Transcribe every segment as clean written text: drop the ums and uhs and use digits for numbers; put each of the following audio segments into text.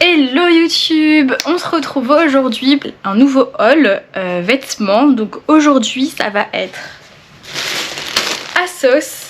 Hello YouTube, on se retrouve aujourd'hui pour un nouveau haul vêtements. Donc aujourd'hui ça va être ASOS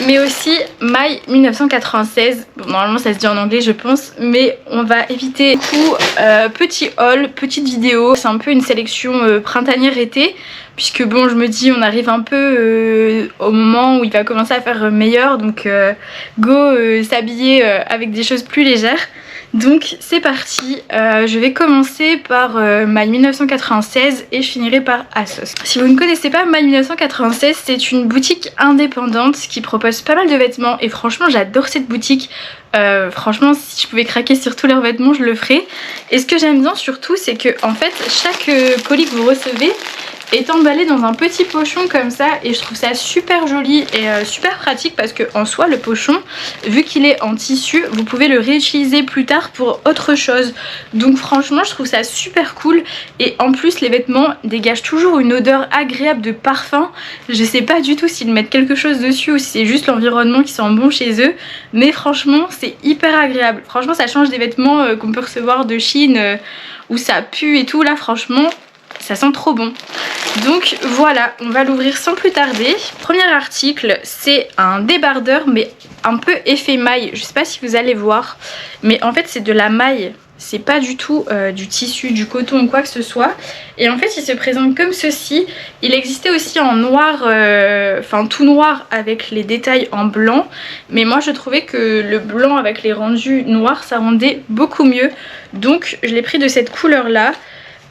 mais aussi My 1996. Bon, normalement ça se dit en anglais je pense, mais on va éviter du coup petit haul, petite vidéo. C'est un peu une sélection printanière-été, puisque bon je me dis on arrive un peu au moment où il va commencer à faire meilleur, donc go s'habiller avec des choses plus légères. Donc c'est parti, je vais commencer par My 1996 et je finirai par ASOS. Si vous ne connaissez pas My 1996, c'est une boutique indépendante qui propose pas mal de vêtements et franchement j'adore cette boutique. Franchement si je pouvais craquer sur tous leurs vêtements je le ferais. Et ce que j'aime bien surtout c'est que en fait chaque colis que vous recevez est emballé dans un petit pochon comme ça, et je trouve ça super joli et super pratique, parce que en soi le pochon, vu qu'il est en tissu, vous pouvez le réutiliser plus tard pour autre chose. Donc franchement je trouve ça super cool, et en plus les vêtements dégagent toujours une odeur agréable de parfum. Je sais pas du tout s'ils mettent quelque chose dessus ou si c'est juste l'environnement qui sent bon chez eux, mais franchement c'est hyper agréable. Franchement ça change des vêtements qu'on peut recevoir de Chine où ça pue et tout. Là franchement ça sent trop bon. Donc voilà, on va l'ouvrir sans plus tarder. Premier article, c'est un débardeur mais un peu effet maille. Je sais pas si vous allez voir, mais en fait c'est de la maille. C'est pas du tout du tissu, du coton ou quoi que ce soit. Et en fait il se présente comme ceci. Il existait aussi en noir, enfin tout noir avec les détails en blanc. Mais moi je trouvais que le blanc avec les rendus noirs ça rendait beaucoup mieux. Donc je l'ai pris de cette couleur là.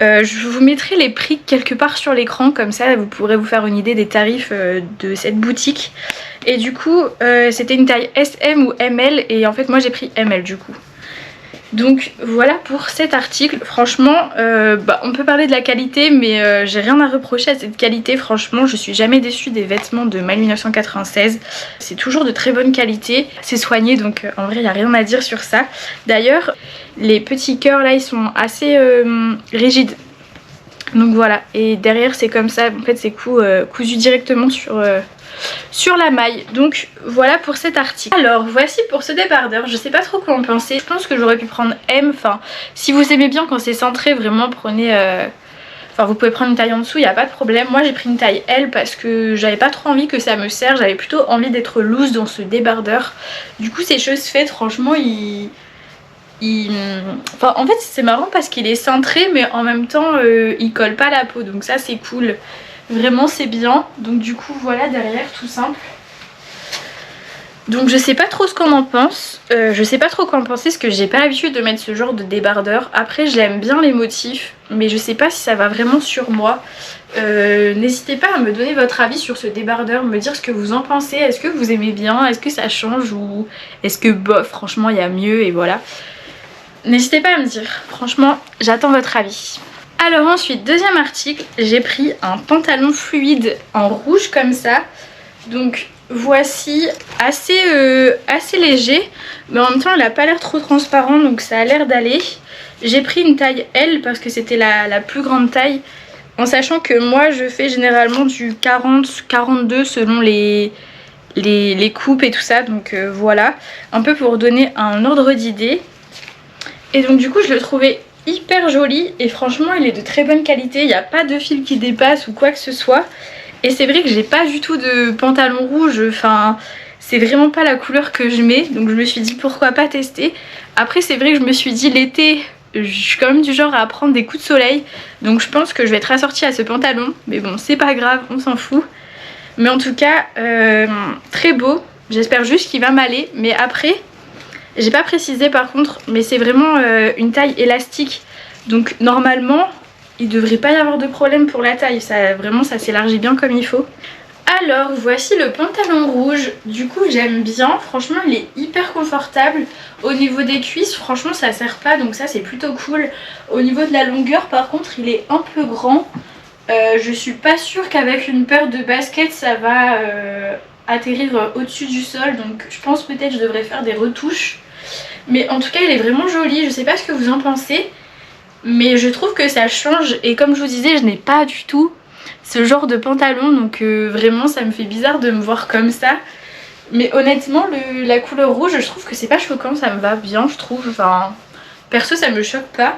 Je vous mettrai les prix quelque part sur l'écran, comme ça vous pourrez vous faire une idée des tarifs de cette boutique. Et du coup c'était une taille SM ou ML, et en fait moi j'ai pris ML du coup. Donc voilà pour cet article. Franchement on peut parler de la qualité, mais j'ai rien à reprocher à cette qualité. Franchement je suis jamais déçue des vêtements de My 1996. C'est toujours de très bonne qualité, c'est soigné, donc en vrai il n'y a rien à dire sur ça. D'ailleurs les petits cœurs là ils sont assez rigides, donc voilà. Et derrière c'est comme ça, en fait c'est cousu directement sur la maille. Donc voilà pour cet article. Alors voici pour ce débardeur, je sais pas trop quoi en penser. Je pense que j'aurais pu prendre M, enfin si vous aimez bien quand c'est cintré, vraiment prenez enfin vous pouvez prendre une taille en dessous, il n'y a pas de problème. Moi j'ai pris une taille L parce que j'avais pas trop envie que ça me serre, j'avais plutôt envie d'être loose dans ce débardeur. Du coup c'est chose faite, franchement enfin en fait c'est marrant parce qu'il est cintré mais en même temps il colle pas la peau, donc ça c'est cool. Vraiment c'est bien. Donc du coup voilà derrière, tout simple. Donc je sais pas trop ce qu'on en pense, je sais pas trop quoi en penser parce que j'ai pas l'habitude de mettre ce genre de débardeur. Après j'aime bien les motifs mais je sais pas si ça va vraiment sur moi. N'hésitez pas à me donner votre avis sur ce débardeur, me dire ce que vous en pensez. Est-ce que vous aimez bien, est-ce que ça change, ou est-ce que bof franchement il y a mieux, et voilà. N'hésitez pas à me dire, franchement j'attends votre avis. Alors ensuite, deuxième article, j'ai pris un pantalon fluide en rouge comme ça. Donc voici, assez léger, mais en même temps il n'a pas l'air trop transparent, donc ça a l'air d'aller. J'ai pris une taille L parce que c'était la plus grande taille, en sachant que moi je fais généralement du 40-42 selon les coupes et tout ça. Donc voilà, un peu pour donner un ordre d'idée. Et donc du coup je le trouvais hyper joli et franchement il est de très bonne qualité, il n'y a pas de fil qui dépasse ou quoi que ce soit. Et c'est vrai que j'ai pas du tout de pantalon rouge, enfin c'est vraiment pas la couleur que je mets, donc je me suis dit pourquoi pas tester. Après c'est vrai que je me suis dit l'été je suis quand même du genre à prendre des coups de soleil, donc je pense que je vais être assortie à ce pantalon, mais bon c'est pas grave, on s'en fout. Mais en tout cas très beau, j'espère juste qu'il va m'aller. Mais après j'ai pas précisé par contre, mais c'est vraiment une taille élastique. Donc normalement, il devrait pas y avoir de problème pour la taille. Ça, vraiment, ça s'élargit bien comme il faut. Alors, voici le pantalon rouge. Du coup, j'aime bien. Franchement, il est hyper confortable. Au niveau des cuisses, franchement, ça serre pas. Donc ça, c'est plutôt cool. Au niveau de la longueur, par contre, il est un peu grand. Je suis pas sûre qu'avec une paire de baskets, ça va atterrir au-dessus du sol. Donc je pense peut-être que je devrais faire des retouches. Mais en tout cas il est vraiment joli, je sais pas ce que vous en pensez, mais je trouve que ça change. Et comme je vous disais, je n'ai pas du tout ce genre de pantalon, donc vraiment ça me fait bizarre de me voir comme ça. Mais honnêtement la couleur rouge je trouve que c'est pas choquant, ça me va bien je trouve, enfin perso ça me choque pas.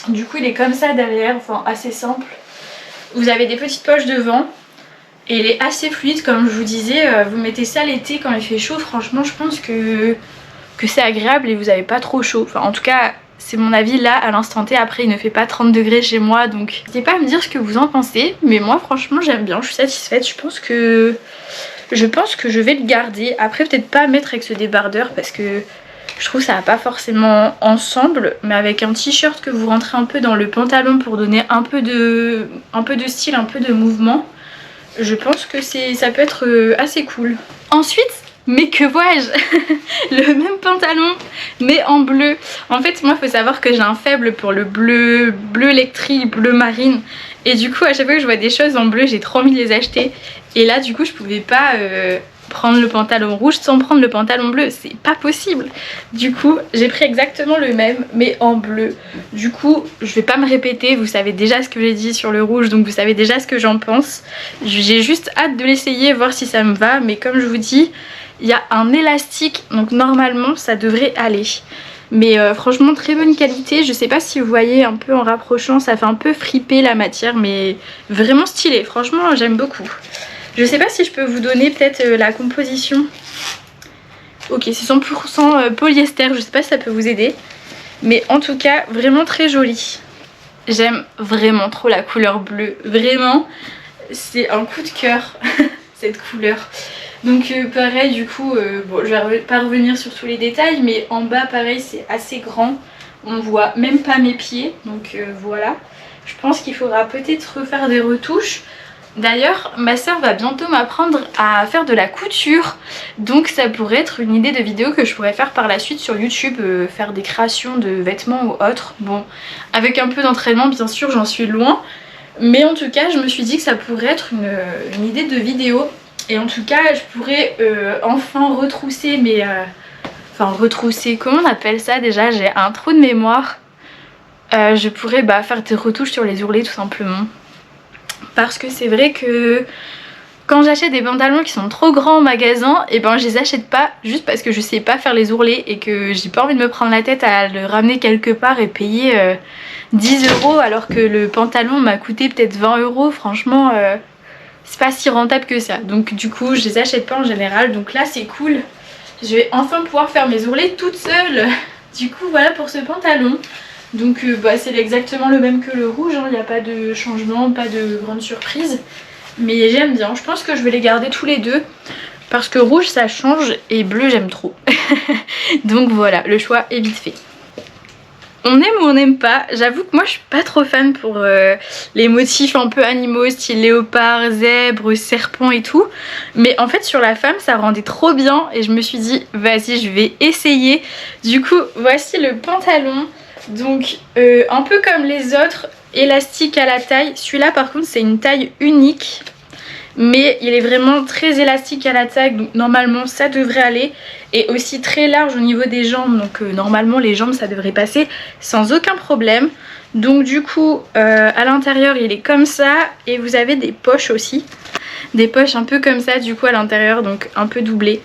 Du coup il est comme ça derrière, enfin assez simple. Vous avez des petites poches devant et il est assez fluide comme je vous disais. Vous mettez ça l'été quand il fait chaud, franchement je pense que c'est agréable et vous avez pas trop chaud. Enfin en tout cas c'est mon avis là à l'instant T. Après il ne fait pas 30 degrés chez moi donc n'hésitez pas à me dire ce que vous en pensez. Mais moi franchement j'aime bien, je suis satisfaite. Je pense que je vais le garder. Après peut-être pas mettre avec ce débardeur parce que je trouve que ça va pas forcément ensemble. Mais avec un t-shirt que vous rentrez un peu dans le pantalon pour donner un peu de style, un peu de mouvement, je pense que ça peut être assez cool. Ensuite, mais que vois-je, le même pantalon mais en bleu. En fait moi il faut savoir que j'ai un faible pour le bleu électrique, bleu marine. Et du coup à chaque fois que je vois des choses en bleu j'ai trop envie de les acheter. Et là du coup je pouvais pas prendre le pantalon rouge sans prendre le pantalon bleu, c'est pas possible. Du coup j'ai pris exactement le même mais en bleu. Du coup je vais pas me répéter, vous savez déjà ce que j'ai dit sur le rouge donc vous savez déjà ce que j'en pense. J'ai juste hâte de l'essayer, voir si ça me va. Mais comme je vous dis, il y a un élastique donc normalement ça devrait aller. Mais franchement très bonne qualité. Je sais pas si vous voyez un peu en rapprochant, ça fait un peu friper la matière mais vraiment stylé. Franchement j'aime beaucoup. Je sais pas si je peux vous donner peut-être la composition. Ok c'est 100% polyester, je sais pas si ça peut vous aider. Mais en tout cas vraiment très joli. J'aime vraiment trop la couleur bleue. Vraiment c'est un coup de cœur cette couleur. Donc pareil du coup, bon je vais pas revenir sur tous les détails. Mais en bas pareil c'est assez grand. On voit même pas mes pieds. Donc voilà. Je pense qu'il faudra peut-être refaire des retouches. D'ailleurs ma soeur va bientôt m'apprendre à faire de la couture. Donc ça pourrait être une idée de vidéo que je pourrais faire par la suite sur YouTube. Faire des créations de vêtements ou autres. Bon avec un peu d'entraînement bien sûr, j'en suis loin. Mais en tout cas je me suis dit que ça pourrait être une idée de vidéo. Et en tout cas je pourrais enfin retrousser mes... Enfin retrousser, comment on appelle ça déjà? J'ai un trou de mémoire. Je pourrais faire des retouches sur les ourlets tout simplement. Parce que c'est vrai que quand j'achète des pantalons qui sont trop grands en magasin, et je les achète pas juste parce que je sais pas faire les ourlets et que j'ai pas envie de me prendre la tête à le ramener quelque part et payer 10 € alors que le pantalon m'a coûté peut-être 20 €. Franchement c'est pas si rentable que ça. Donc du coup je les achète pas en général. Donc là c'est cool, je vais enfin pouvoir faire mes ourlets toute seule. Du coup voilà pour ce pantalon. Donc c'est exactement le même que le rouge, il n'y a pas de changement, pas de grande surprise. Mais j'aime bien, je pense que je vais les garder tous les deux. Parce que rouge ça change et bleu j'aime trop. Donc voilà, le choix est vite fait. On aime ou on n'aime pas, j'avoue que moi je suis pas trop fan pour les motifs un peu animaux, style léopard, zèbre, serpent et tout. Mais en fait sur la femme ça rendait trop bien et je me suis dit vas-y je vais essayer. Du coup voici le pantalon. Donc un peu comme les autres, élastique à la taille. Celui-là par contre c'est une taille unique. Mais il est vraiment très élastique à la taille, donc normalement ça devrait aller. Et aussi très large au niveau des jambes, donc normalement les jambes ça devrait passer sans aucun problème. Donc du coup à l'intérieur il est comme ça. Et vous avez des poches aussi. Des poches un peu comme ça du coup à l'intérieur, donc un peu doublées.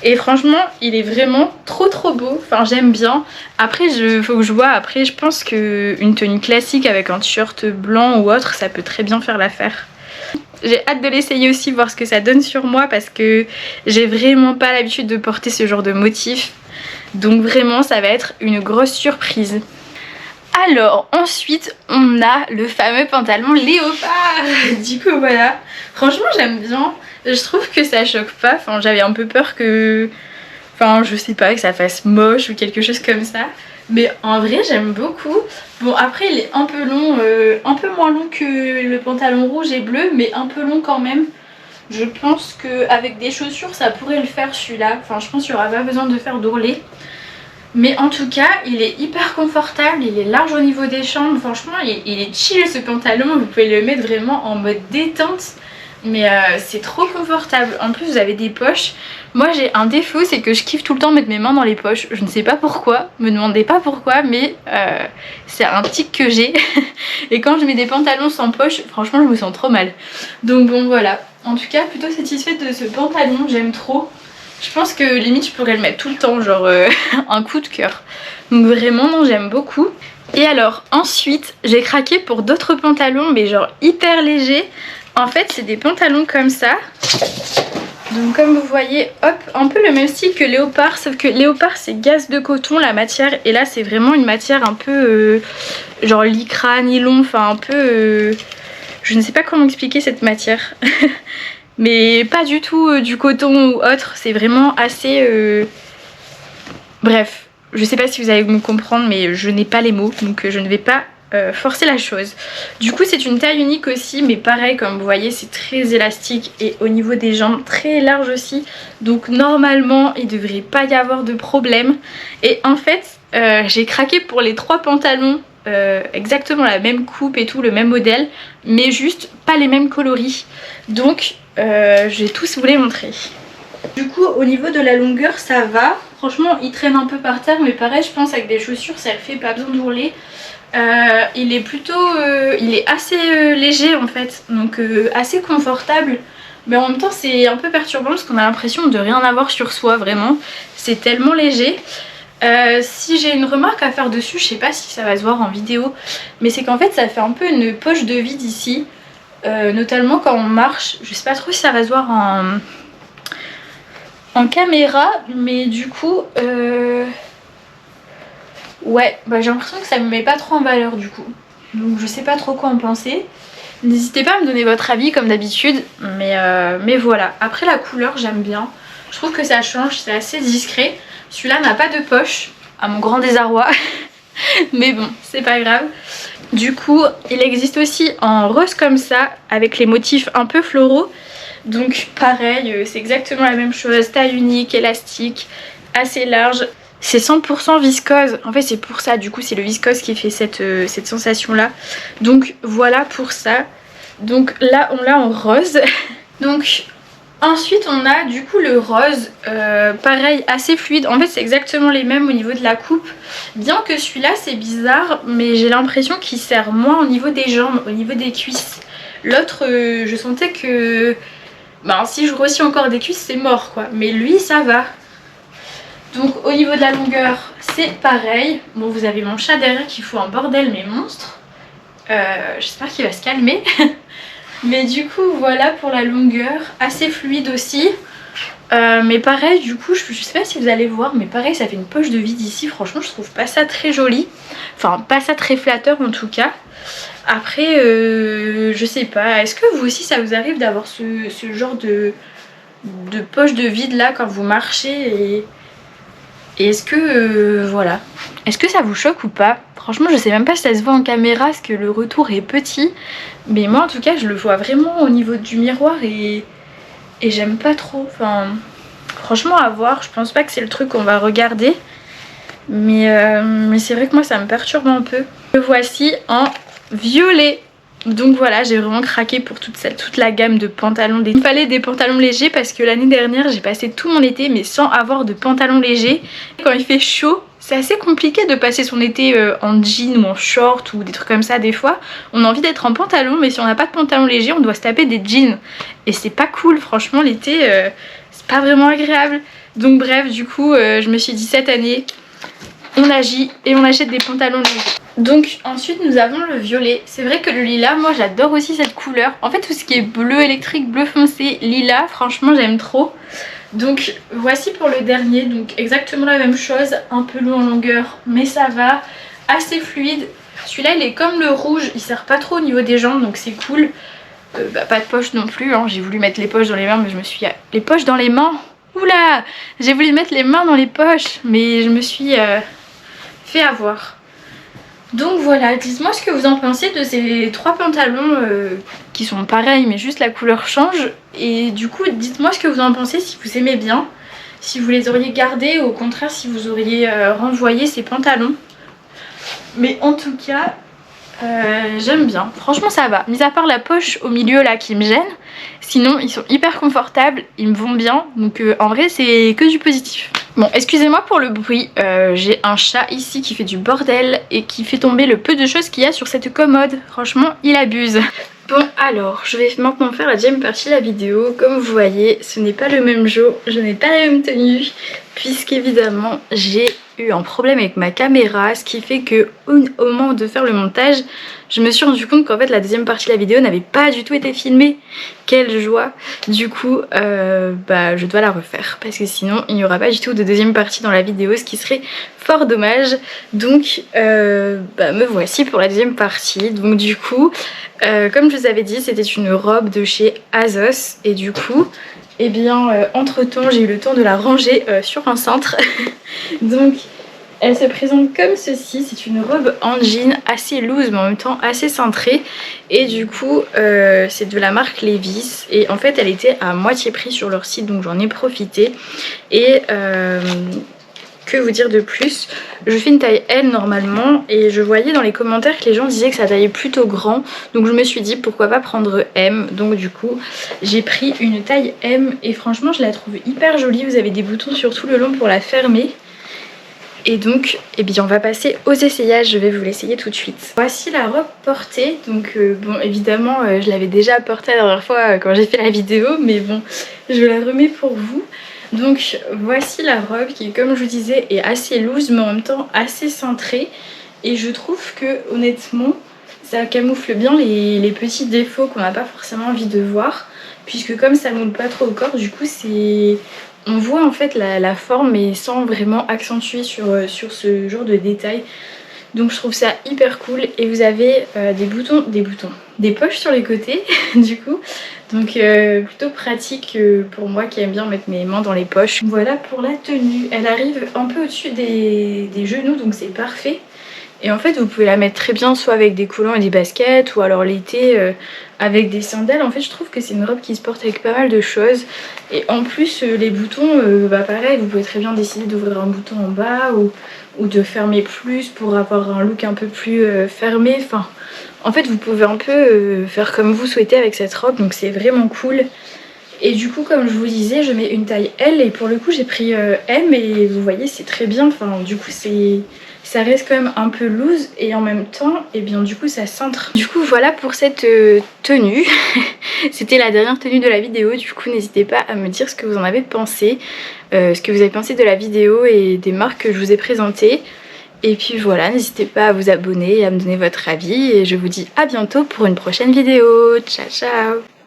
Et franchement il est vraiment trop beau, enfin j'aime bien. Après faut que je vois, après je pense qu'une tenue classique avec un t-shirt blanc ou autre ça peut très bien faire l'affaire. J'ai hâte de l'essayer aussi, voir ce que ça donne sur moi parce que j'ai vraiment pas l'habitude de porter ce genre de motif. Donc vraiment ça va être une grosse surprise. Alors ensuite on a le fameux pantalon léopard. Du coup voilà, franchement j'aime bien. Je trouve que ça choque pas, enfin j'avais un peu peur que... Enfin je sais pas, que ça fasse moche ou quelque chose comme ça. Mais en vrai j'aime beaucoup. Bon après il est un peu long, un peu moins long que le pantalon rouge et bleu, mais un peu long quand même. Je pense qu'avec des chaussures ça pourrait le faire celui-là. Enfin je pense qu'il n'y aura pas besoin de faire d'ourlet. Mais en tout cas il est hyper confortable, il est large au niveau des jambes. Franchement il est chill ce pantalon, vous pouvez le mettre vraiment en mode détente. Mais c'est trop confortable. En plus vous avez des poches. Moi j'ai un défaut, c'est que je kiffe tout le temps mettre mes mains dans les poches. Je ne sais pas pourquoi, me demandez pas pourquoi, mais c'est un tic que j'ai. Et quand je mets des pantalons sans poche, franchement je me sens trop mal. Donc bon voilà, En tout cas plutôt satisfaite de ce pantalon, j'aime trop. Je pense que limite je pourrais le mettre tout le temps, genre un coup de cœur. Donc vraiment non, j'aime beaucoup. Et alors ensuite j'ai craqué pour d'autres pantalons mais genre hyper légers. En fait c'est des pantalons comme ça. Donc comme vous voyez, hop, un peu le même style que léopard, sauf que léopard c'est gaze de coton la matière, et là c'est vraiment une matière un peu genre lycra, nylon, enfin un peu je ne sais pas comment expliquer cette matière. Mais pas du tout du coton ou autre, c'est vraiment assez bref, je sais pas si vous allez me comprendre mais je n'ai pas les mots, donc je ne vais pas forcer la chose. Du coup c'est une taille unique aussi, mais pareil comme vous voyez c'est très élastique et au niveau des jambes très large aussi, donc normalement il devrait pas y avoir de problème. Et en fait j'ai craqué pour les 3 pantalons exactement la même coupe et tout, le même modèle, mais juste pas les mêmes coloris, donc je vais tous vous les montrer. Du coup au niveau de la longueur ça va, franchement il traîne un peu par terre, mais pareil je pense avec des chaussures ça le fait, pas besoin de rouler. Il est plutôt il est assez léger en fait, donc assez confortable, mais en même temps c'est un peu perturbant parce qu'on a l'impression de rien avoir sur soi, vraiment c'est tellement léger. Si j'ai une remarque à faire dessus, je sais pas si ça va se voir en vidéo, mais c'est qu'en fait ça fait un peu une poche de vide ici, notamment quand on marche. Je sais pas trop si ça va se voir en caméra, mais du coup ouais, bah j'ai l'impression que ça me met pas trop en valeur du coup. Donc je sais pas trop quoi en penser. N'hésitez pas à me donner votre avis comme d'habitude. Mais voilà. Après la couleur j'aime bien. Je trouve que ça change, c'est assez discret. Celui-là n'a pas de poche, à mon grand désarroi. Mais bon, c'est pas grave. Du coup, il existe aussi en rose comme ça, avec les motifs un peu floraux. Donc pareil, c'est exactement la même chose. Taille unique, élastique, assez large. C'est 100% viscose, en fait c'est pour ça, du coup c'est le viscose qui fait cette sensation là. Donc voilà pour ça. Donc là on l'a en rose. Donc ensuite on a du coup le rose, pareil assez fluide. En fait c'est exactement les mêmes au niveau de la coupe. Bien que celui-là c'est bizarre, mais j'ai l'impression qu'il sert moins au niveau des jambes, au niveau des cuisses. L'autre je sentais que ben, si je grossis encore des cuisses c'est mort quoi. Mais lui ça va. Donc au niveau de la longueur c'est pareil. Bon vous avez mon chat derrière qui fout un bordel mais monstre. J'espère qu'il va se calmer. Mais du coup voilà pour la longueur, assez fluide aussi. Mais pareil du coup je sais pas si vous allez voir, mais pareil ça fait une poche de vide ici. Franchement je trouve pas ça très joli. Enfin pas ça très flatteur en tout cas. Après je sais pas, est-ce que vous aussi ça vous arrive d'avoir ce genre de poche de vide là quand vous marchez et est-ce que voilà, est-ce que ça vous choque ou pas? Franchement je sais même pas si ça se voit en caméra parce que le retour est petit, mais moi en tout cas je le vois vraiment au niveau du miroir et j'aime pas trop. Enfin franchement à voir, je pense pas que c'est le truc qu'on va regarder, mais c'est vrai que moi ça me perturbe un peu. Le voici en violet. Donc voilà, j'ai vraiment craqué pour toute la gamme de pantalons. Il me fallait des pantalons légers parce que l'année dernière j'ai passé tout mon été mais sans avoir de pantalons légers. Quand il fait chaud, c'est assez compliqué de passer son été en jean ou en short ou des trucs comme ça des fois. On a envie d'être en pantalon, mais si on n'a pas de pantalon léger on doit se taper des jeans. Et c'est pas cool, franchement l'été c'est pas vraiment agréable. Donc bref, du coup je me suis dit cette année on agit et on achète des pantalons légers. Donc ensuite nous avons le violet. C'est vrai que le lilas, moi j'adore aussi cette couleur. En fait tout ce qui est bleu électrique, bleu foncé, lilas, franchement j'aime trop. Donc voici pour le dernier, donc exactement la même chose, un peu long en longueur mais ça va, assez fluide. Celui-là il est comme le rouge, il sert pas trop au niveau des jambes donc c'est cool. Pas de poche non plus, hein. J'ai voulu mettre les poches dans les mains mais je me suis... Les poches dans les mains, oula, j'ai voulu mettre les mains dans les poches mais je me suis fait avoir. Donc voilà, dites-moi ce que vous en pensez de ces 3 pantalons qui sont pareils mais juste la couleur change. Et du coup dites-moi ce que vous en pensez, si vous aimez bien, si vous les auriez gardés ou au contraire si vous auriez renvoyé ces pantalons. Mais en tout cas j'aime bien, franchement ça va, mis à part la poche au milieu là qui me gêne. Sinon ils sont hyper confortables, ils me vont bien, donc en vrai c'est que du positif. Bon excusez-moi pour le bruit, j'ai un chat ici qui fait du bordel et qui fait tomber le peu de choses qu'il y a sur cette commode. Franchement il abuse. Bon alors, je vais maintenant faire la deuxième partie de la vidéo. Comme vous voyez, ce n'est pas le même jour, je n'ai pas la même tenue, puisqu'évidemment j'ai eu un problème avec ma caméra, ce qui fait que au moment de faire le montage, je me suis rendu compte qu'en fait la deuxième partie de la vidéo n'avait pas du tout été filmée. Quelle joie! Du coup, je dois la refaire, parce que sinon il n'y aura pas du tout de deuxième partie dans la vidéo, ce qui serait fort dommage. Donc me voici pour la deuxième partie. Donc du coup, comme je vous avais dit, c'était une robe de chez ASOS et du coup, entre temps j'ai eu le temps de la ranger sur un cintre. Donc elle se présente comme ceci, c'est une robe en jean assez loose mais en même temps assez cintrée. Et du coup c'est de la marque Levi's et en fait elle était à moitié prix sur leur site, donc j'en ai profité. Et que vous dire de plus, je fais une taille L normalement et je voyais dans les commentaires que les gens disaient que ça taillait plutôt grand, donc je me suis dit pourquoi pas prendre M. Donc du coup j'ai pris une taille M et franchement je la trouve hyper jolie. Vous avez des boutons sur tout le long pour la fermer. Et donc on va passer aux essayages, je vais vous l'essayer tout de suite. Voici la robe portée, donc bon évidemment je l'avais déjà portée la dernière fois quand j'ai fait la vidéo, mais bon je la remets pour vous. Donc voici la robe qui, comme je vous disais, est assez loose mais en même temps assez cintrée. Et je trouve que honnêtement ça camoufle bien les petits défauts qu'on n'a pas forcément envie de voir. Puisque comme ça moule pas trop au corps, du coup on voit en fait la forme mais sans vraiment accentuer sur ce genre de détails. Donc je trouve ça hyper cool. Et vous avez des poches sur les côtés du coup. Donc plutôt pratique pour moi qui aime bien mettre mes mains dans les poches. Voilà pour la tenue. Elle arrive un peu au-dessus des genoux, donc c'est parfait. Et en fait vous pouvez la mettre très bien soit avec des collants et des baskets, ou alors l'été avec des sandales. En fait je trouve que c'est une robe qui se porte avec pas mal de choses. Et en plus les boutons, pareil, vous pouvez très bien décider d'ouvrir un bouton en bas ou de fermer plus pour avoir un look un peu plus fermé. Enfin, en fait vous pouvez un peu faire comme vous souhaitez avec cette robe, donc c'est vraiment cool. Et du coup comme je vous disais, je mets une taille L et pour le coup j'ai pris M et vous voyez c'est très bien. Enfin du coup ça reste quand même un peu loose et en même temps du coup ça cintre. Du coup voilà pour cette tenue. C'était la dernière tenue de la vidéo, du coup n'hésitez pas à me dire ce que vous en avez pensé, ce que vous avez pensé de la vidéo et des marques que je vous ai présentées. Et puis voilà, n'hésitez pas à vous abonner et à me donner votre avis et je vous dis à bientôt pour une prochaine vidéo. Ciao ciao.